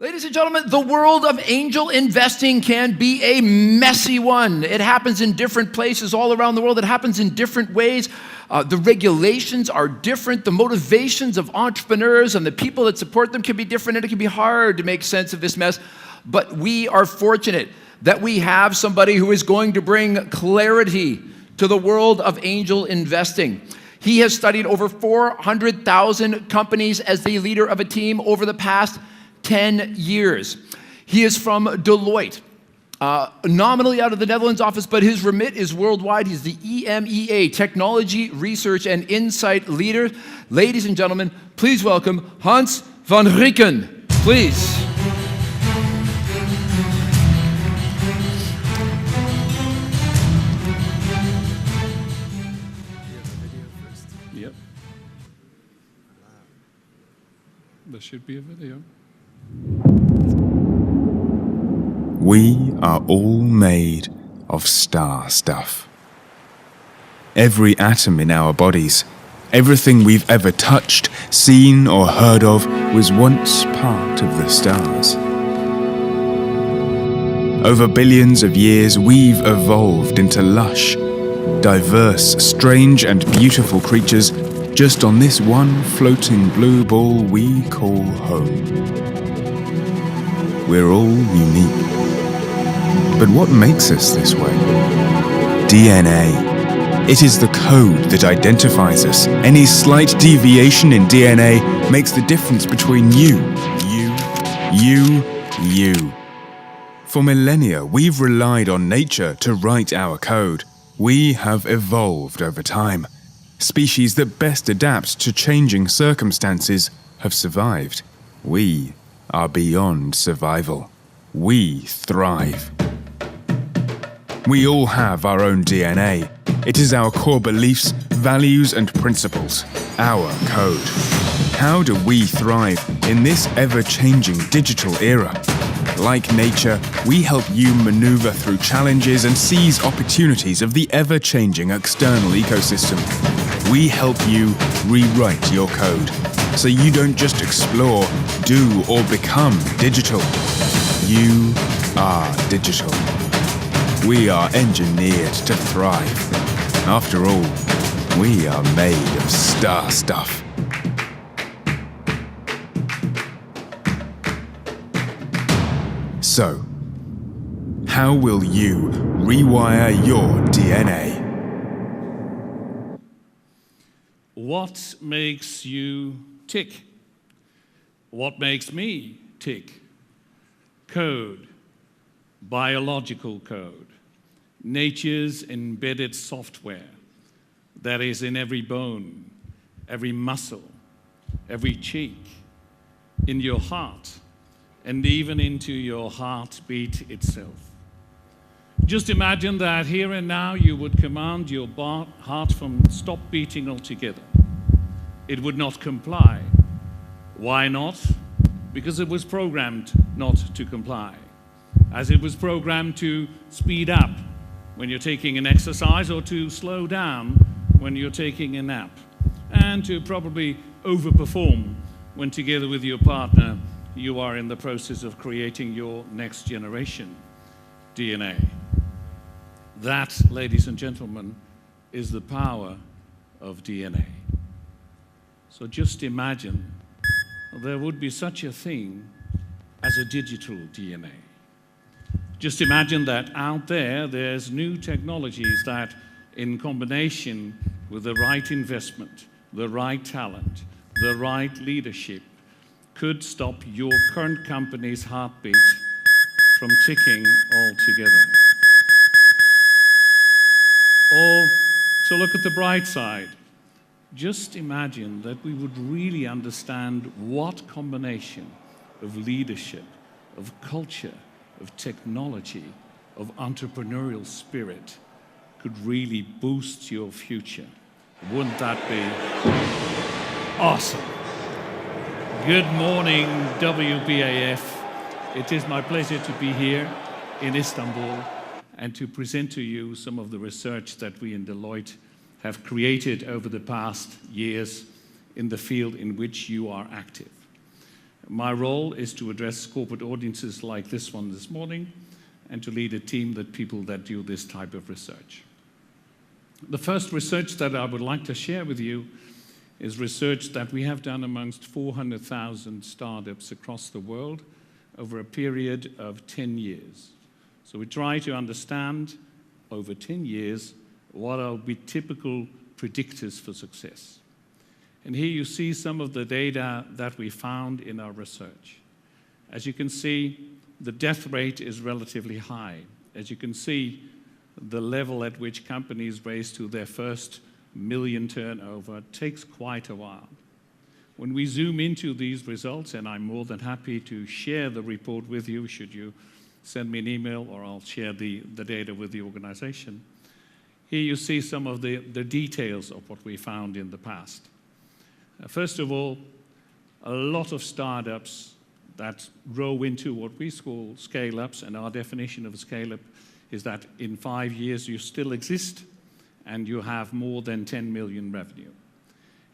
Ladies and gentlemen, the world of angel investing can be a messy one. It happens in different places all around the world. It happens in different ways. The regulations are different. The motivations of entrepreneurs and the people that support them can be different, and it can be hard to make sense of this mess. But we are fortunate that we have somebody who is going to bring clarity to the world of angel investing. He has studied over 400,000 companies as the leader of a team over the past 10 years. He is from Deloitte, nominally out of the Netherlands office, but his remit is worldwide. He's the EMEA Technology, Research, and Insight Leader. Ladies and gentlemen, please welcome Hans van Grieken. Please. Yep. There should be a video. We are all made of star stuff. Every atom in our bodies, everything we've ever touched, seen, or heard of was once part of the stars. Over billions of years, we've evolved into lush, diverse, strange, and beautiful creatures just on this one floating blue ball we call home. We're all unique. But what makes us this way? DNA. It is the code that identifies us. Any slight deviation in DNA makes the difference between you. For millennia, we've relied on nature to write our code. We have evolved over time. Species that best adapt to changing circumstances have survived. We are beyond survival. We thrive. We all have our own DNA. It is our core beliefs, values, and principles. Our code. How do we thrive in this ever-changing digital era? Like nature, we help you maneuver through challenges and seize opportunities of the ever-changing external ecosystem. We help you rewrite your code, so you don't just explore, do, or become digital. You are digital. We are engineered to thrive. After all, we are made of star stuff. So, how will you rewire your DNA? What makes you tick? What makes me tick? Code, biological code, nature's embedded software that is in every bone, every muscle, every cheek, in your heart, and even into your heartbeat itself. Just imagine that here and now you would command your heart from stop beating altogether. It would not comply. Why not? Because it was programmed not to comply. As it was programmed to speed up when you're taking an exercise, or to slow down when you're taking a nap, and to probably overperform when together with your partner you are in the process of creating your next generation DNA. That, ladies and gentlemen, is the power of DNA. So just imagine there would be such a thing as a digital DNA. Just imagine that out there's new technologies that, in combination with the right investment, the right talent, the right leadership, could stop your current company's heartbeat from ticking altogether. Or, to look at the bright side, just imagine that we would really understand what combination of leadership, of culture, of technology, of entrepreneurial spirit could really boost your future. Wouldn't that be awesome? Good morning, WBAF. It is my pleasure to be here in Istanbul and to present to you some of the research that we in Deloitte have created over the past years in the field in which you are active. My role is to address corporate audiences like this one this morning and to lead a team of people that do this type of research. The first research that I would like to share with you is research that we have done amongst 400,000 startups across the world over a period of 10 years. So we try to understand over 10 years what are the typical predictors for success. And here you see some of the data that we found in our research. As you can see, the death rate is relatively high. As you can see, the level at which companies raise to their first million turnover takes quite a while. When we zoom into these results, and I'm more than happy to share the report with you, should you send me an email or I'll share the data with the organization. Here you see some of the details of what we found in the past. First of all, a lot of startups that grow into what we call scale-ups, and our definition of a scale-up is that in 5 years you still exist and you have more than 10 million revenue.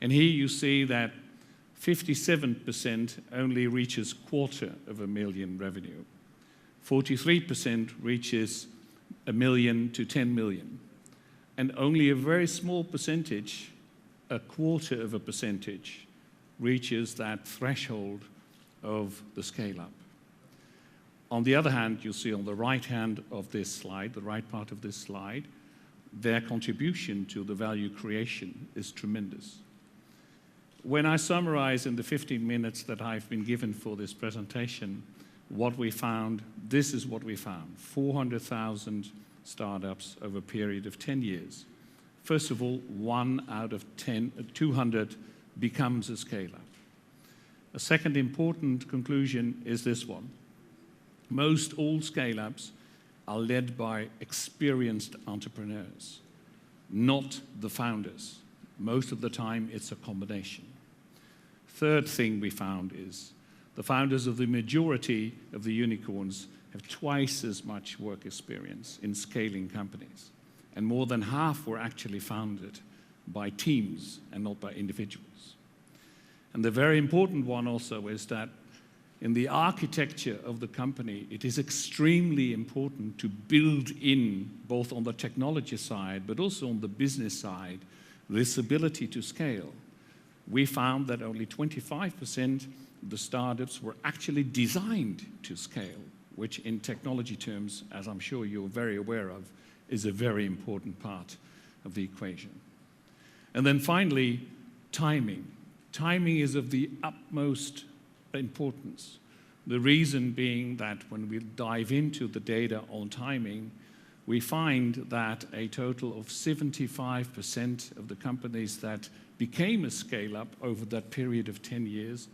And here you see that 57% only reaches $250,000 revenue. 43% reaches $1 million to 10 million. And only a very small percentage, 0.25%, reaches that threshold of the scale-up. On the other hand, you'll see on the right hand of this slide, the right part of this slide, their contribution to the value creation is tremendous. When I summarize in the 15 minutes that I've been given for this presentation what we found, this is what we found: 400,000 startups over a period of 10 years. First of all, 1 out of 200 becomes a scale-up. A second important conclusion is this one. Most all scale-ups are led by experienced entrepreneurs, not the founders. Most of the time, it's a combination. Third thing we found is the founders of the majority of the unicorns have twice as much work experience in scaling companies. And more than half were actually founded by teams and not by individuals. And the very important one also is that in the architecture of the company, it is extremely important to build in, both on the technology side, but also on the business side, this ability to scale. We found that only 25% of the startups were actually designed to scale, which in technology terms, as I'm sure you're very aware of, is a very important part of the equation. And then finally, timing. Timing is of the utmost importance. The reason being that when we dive into the data on timing, we find that a total of 75% of the companies that became a scale-up over that period of 10 years,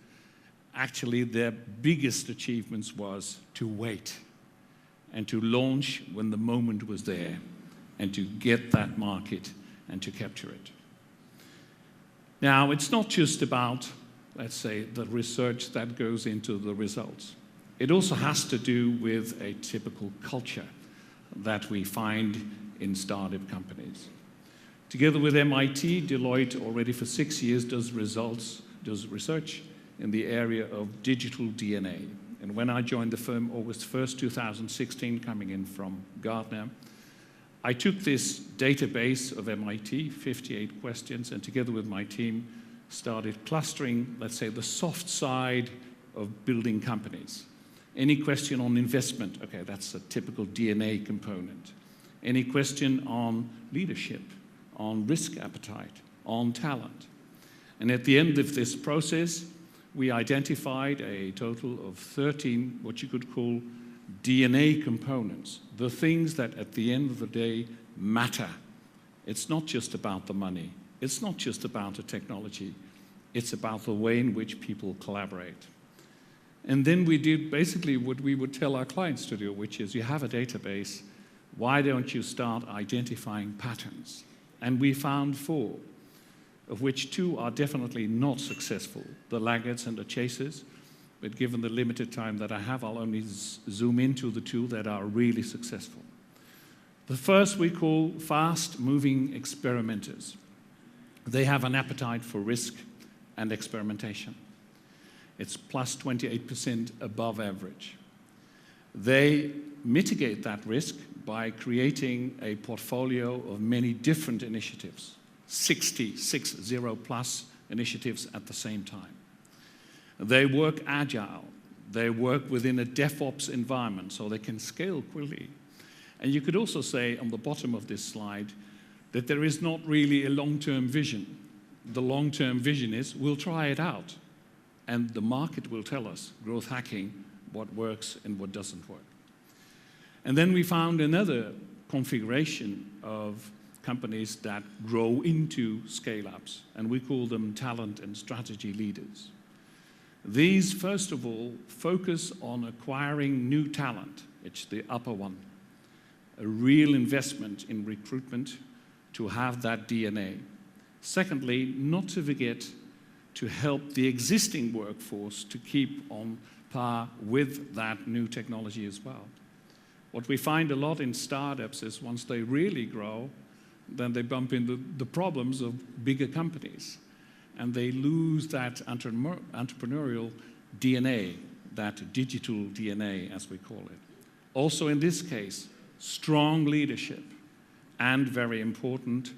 actually their biggest achievements was to wait and to launch when the moment was there and to get that market and to capture it. Now, it's not just about, let's say, the research that goes into the results. It also has to do with a typical culture that we find in startup companies. Together with MIT, Deloitte already for 6 years does research in the area of digital DNA. And when I joined the firm August 1st, 2016, coming in from Gartner, I took this database of MIT, 58 questions, and together with my team, started clustering, let's say, the soft side of building companies. Any question on investment, okay, that's a typical DNA component. Any question on leadership, on risk appetite, on talent. And at the end of this process, we identified a total of 13, what you could call DNA components, the things that at the end of the day matter. It's not just about the money. It's not just about the technology. It's about the way in which people collaborate. And then we did basically what we would tell our clients to do, which is you have a database, why don't you start identifying patterns? And we found 4, of which 2 are definitely not successful, the laggards and the chasers. But given the limited time that I have, I'll only zoom into the 2 that are really successful. The first we call fast-moving experimenters. They have an appetite for risk and experimentation. It's plus 28% above average. They mitigate that risk by creating a portfolio of many different initiatives, 60 plus initiatives at the same time. They work agile. They work within a DevOps environment, so they can scale quickly. And you could also say on the bottom of this slide that there is not really a long-term vision. The long-term vision is we'll try it out, and the market will tell us, growth hacking, what works and what doesn't work. And then we found another configuration of companies that grow into scale-ups, and we call them talent and strategy leaders. These, first of all, focus on acquiring new talent. It's the upper one. A real investment in recruitment to have that DNA. Secondly, not to forget to help the existing workforce to keep on par with that new technology as well. What we find a lot in startups is once they really grow, then they bump into the problems of bigger companies. And they lose that entrepreneurial DNA, that digital DNA, as we call it. Also in this case, strong leadership, and very important,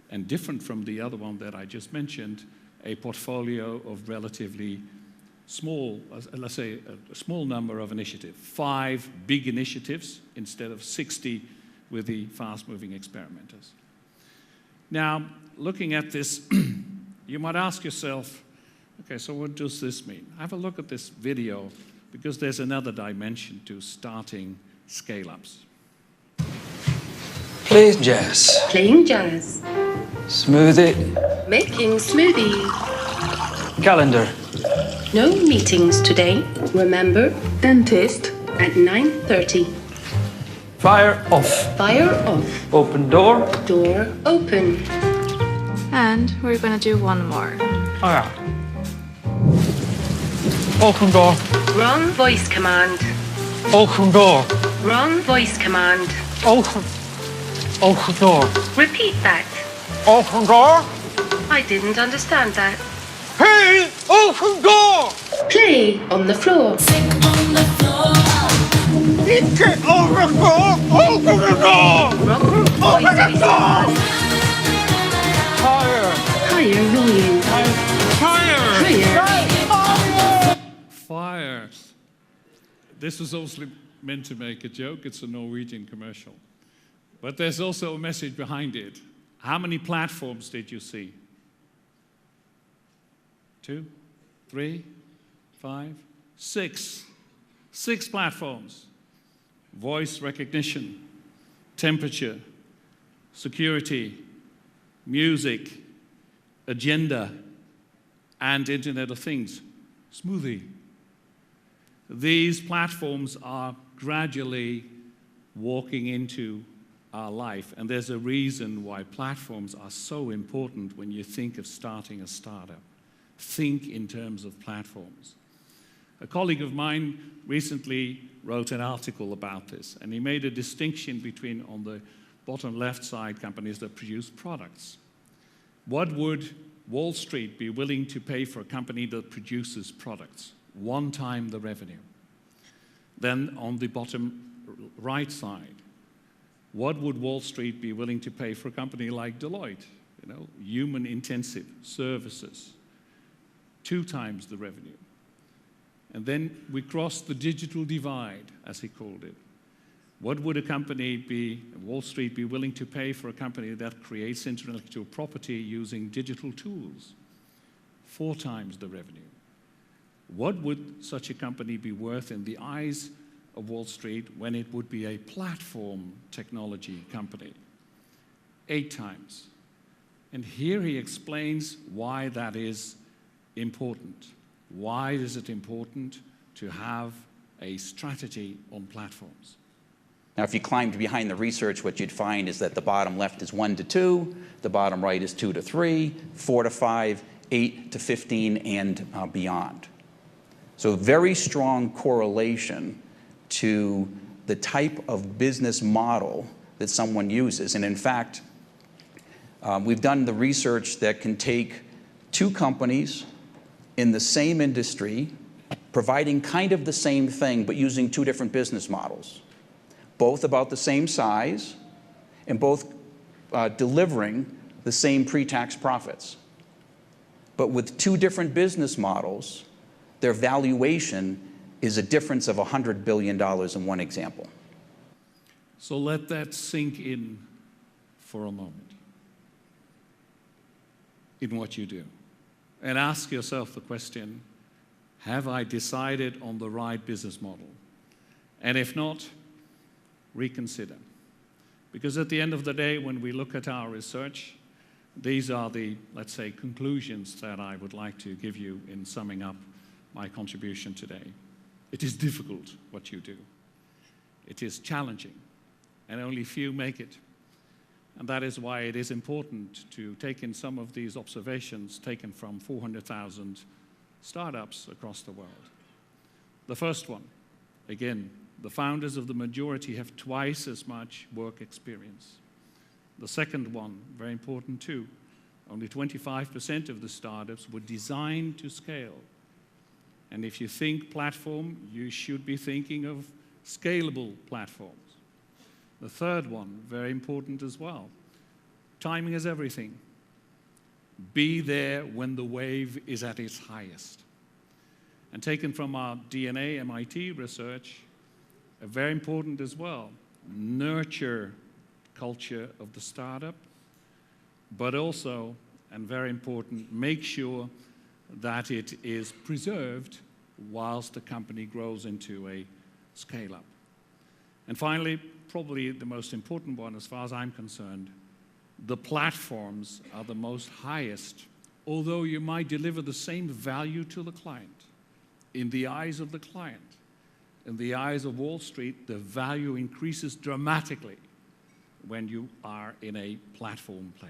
and different from the other one that I just mentioned, a portfolio of relatively small, let's say a small number of initiatives, 5 big initiatives instead of 60 with the fast-moving experimenters. Now, looking at this, you might ask yourself, okay, so what does this mean? Have a look at this video, because there's another dimension to starting scale-ups. Playing jazz. Playing jazz. Smoothie. Making smoothie. Calendar. No meetings today. Remember, dentist at 9:30. Fire off. Fire off. Open door. Door open. And we're gonna do one more. Oh yeah. Open door. Wrong voice command. Open door. Wrong voice command. Open. Open door. Repeat that. Open door. I didn't understand that. Hey, open door. Play on the floor. Get over the door. Open the door. Wrong voice command. Higher. Higher volume. Higher. Higher. Fire. This was also meant to make a joke. It's a Norwegian commercial. But there's also a message behind it. How many platforms did you see? 2, 3, 5, 6. 6 platforms. Voice recognition, temperature, security, music, agenda, and Internet of Things. Smoothie. These platforms are gradually walking into our life, and there's a reason why platforms are so important when you think of starting a startup. Think in terms of platforms. A colleague of mine recently wrote an article about this, and he made a distinction between, on the bottom left side, companies that produce products. What would Wall Street be willing to pay for a company that produces products? 1 time the revenue. Then on the bottom right side, what would Wall Street be willing to pay for a company like Deloitte? You know, human-intensive services, 2 times the revenue. And then we crossed the digital divide, as he called it. What would a company be, Wall Street, be willing to pay for a company that creates intellectual property using digital tools? 4 times the revenue. What would such a company be worth in the eyes of Wall Street when it would be a platform technology company? 8 times. And here he explains why that is important. Why is it important to have a strategy on platforms? Now, if you climbed behind the research, what you'd find is that the bottom left is 1 to 2, the bottom right is 2 to 3, 4 to 5, 8 to 15, and beyond. So very strong correlation to the type of business model that someone uses. And in fact, we've done the research that can take 2 companies in the same industry providing kind of the same thing but using two different business models, both about the same size and both delivering the same pre-tax profits. But with two different business models, their valuation is a difference of $100 billion in one example. So let that sink in for a moment in what you do. And ask yourself the question, have I decided on the right business model? And if not, reconsider. Because at the end of the day, when we look at our research, these are the, let's say, conclusions that I would like to give you in summing up my contribution today. It is difficult what you do. It is challenging, and only few make it. And that is why it is important to take in some of these observations taken from 400,000 startups across the world. The first one, again, the founders of the majority have twice as much work experience. The second one, very important too, only 25% of the startups were designed to scale. And if you think platform, you should be thinking of scalable platforms. The third one, very important as well, timing is everything. Be there when the wave is at its highest. And taken from our DNA MIT research, very important as well, nurture culture of the startup, but also, and very important, make sure that it is preserved whilst the company grows into a scale-up. And finally, probably the most important one as far as I'm concerned, the platforms are the most highest, although you might deliver the same value to the client. In the eyes of the client, in the eyes of Wall Street, the value increases dramatically when you are in a platform play.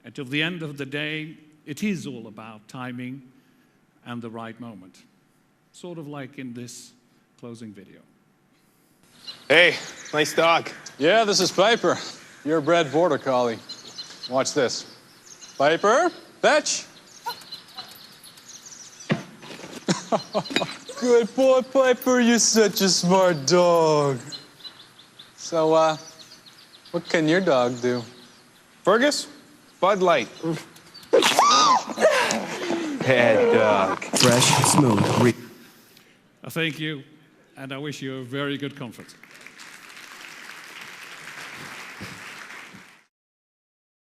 And till the end of the day, it is all about timing and the right moment. Sort of like in this closing video. Hey, nice dog. Yeah, this is Piper, your bred border collie. Watch this. Piper, fetch. Good boy, Piper. You're such a smart dog. So, what can your dog do? Fergus, Bud Light. Bad dog. Fresh, smooth. Thank you, and I wish you a very good conference.